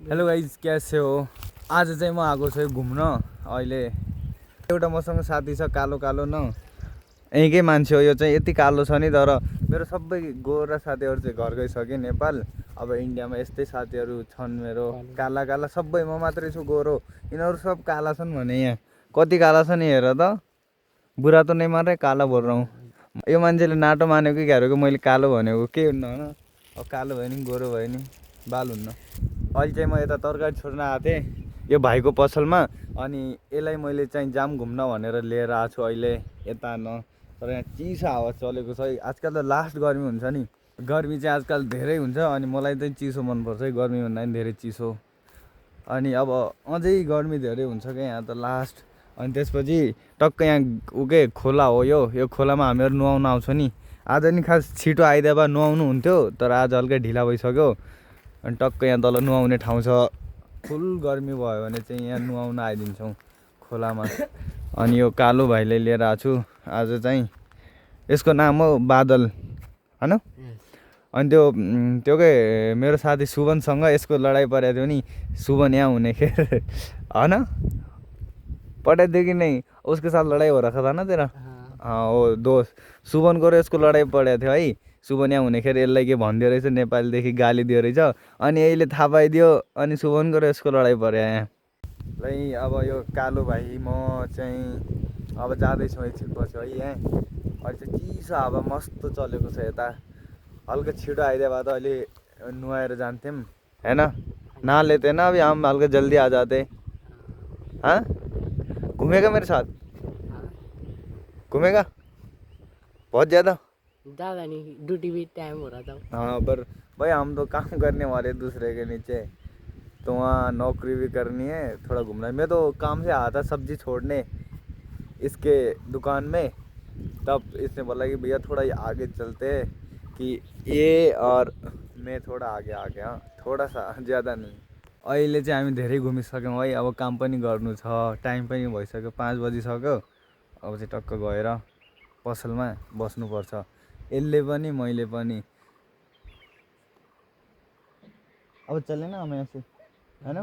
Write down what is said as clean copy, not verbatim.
Hello guys, कैसे हो? आज चाहिँ म आएको छु घुम्न। अहिले एउटा मसँग साथी छ कालो कालो न, यहीँकै मान्छे हो। यो चाहिँ यति कालो छ नि, तर मेरो सबै गोरा साथीहरू चाहिँ घर गइसके नेपाल। अब इन्डियामा यस्तै साथीहरू छन् मेरो, काला काला सबै। म मात्रै छु गोरो, यिनीहरू सब काला छन् भने यहाँ कति काला छ नि हेर त। बुरा त नै मारे काला बोल रहा हूँ। यो मान्छेले नाटो मानेको कि क्यारो मैले कालो भनेको के हुन्न होइन। अब कालो भयो नि गोरो भयो नि बाल हुन्न। अहिले चाहिँ म यता तरकारी छोड्न आएको थिएँ यो भाइको पसलमा, अनि यसलाई मैले चाहिँ जाम घुम्न भनेर लिएर आएको छु अहिले यता न। तर यहाँ चिसो हावा चलेको छ है। आजकल त लास्ट गर्मी हुन्छ नि, गर्मी चाहिँ आजकल धेरै हुन्छ, अनि मलाई चाहिँ चिसो मनपर्छ है, गर्मीभन्दा पनि धेरै चिसो। अनि अब अझै गर्मी धेरै हुन्छ क्या यहाँ त लास्ट। अनि त्यसपछि टक्क यहाँ उके खोला हो यो खोलामा हामीहरू नुहाउन आउँछ नि। आज नि खास छिटो आइदिए भए नुहाउनु हुन्थ्यो, तर आज हल्कै ढिला भइसक्यो। अनि टक्क यहाँ तल नुहाउने ठाउँ छ। फुल गर्मी भयो भने चाहिँ यहाँ नुहाउन आइदिन्छौँ खोलामा। अनि यो कालो भाइलाई लिएर आएको छु आज चाहिँ। यसको नाम हो बादल होइन। अनि त्यो के मेरो साथी सुभनसँग यसको लडाइँ परेको थियो नि। सुभन यहाँ हुने खेर होइन, पटाइदियो कि नहीं? उसके साथ लड़ाई हो रखा था ना तेरा? हाँ वो दोस्त सुभनको र यसको लडाइँ परेको थियो है। सुभन यहाँ हुनेखेर यसलाई के भनिदियो रहेछ, नेपालीदेखि गाली दियो रहेछ। अनि यहीले थाहा पाइदियो, अनि सुभनको र यसको लडाइँ पऱ्यो यहाँ। ल अब यो कालो भाइ म चाहिँ अब जाँदैछु एकछिनपछि है। यहाँ अहिले चाहिँ चिसो हावा मस्त चलेको छ यता। हल्का छिटो आइदियो भए त अहिले नुहाएर जान्थ्यौँ होइन। नहा लेते ना अभी हम, हल्का जल्दी आ जाते। हाँ घूमेगा मेरे साथ? घूमेगा बहुत ज़्यादा नहीं, ड्यूटी भी टाइम हो रहा था। हाँ पर भाई हम तो काम करने वाले दूसरे के नीचे, तो वहाँ नौकरी भी करनी है, थोड़ा घूमना है। मैं तो काम से आया था सब्जी छोड़ने इसके दुकान में, तब इसने बोला कि भैया थोड़ा आगे चलते हैं कि ये और मैं थोड़ा आगे आ गया, थोड़ा सा ज़्यादा नहीं। अहिले चाहिँ हामी धेरै घुमिसक्यौँ है। अब काम पनि गर्नु छ, टाइम पनि भइसक्यो, 5 बजिसक्यो। अब चाहिँ टक्क गएर पसलमा बस्नुपर्छ, यसले पनि मैले पनि। अब चलेन हम यहाँ से होइन।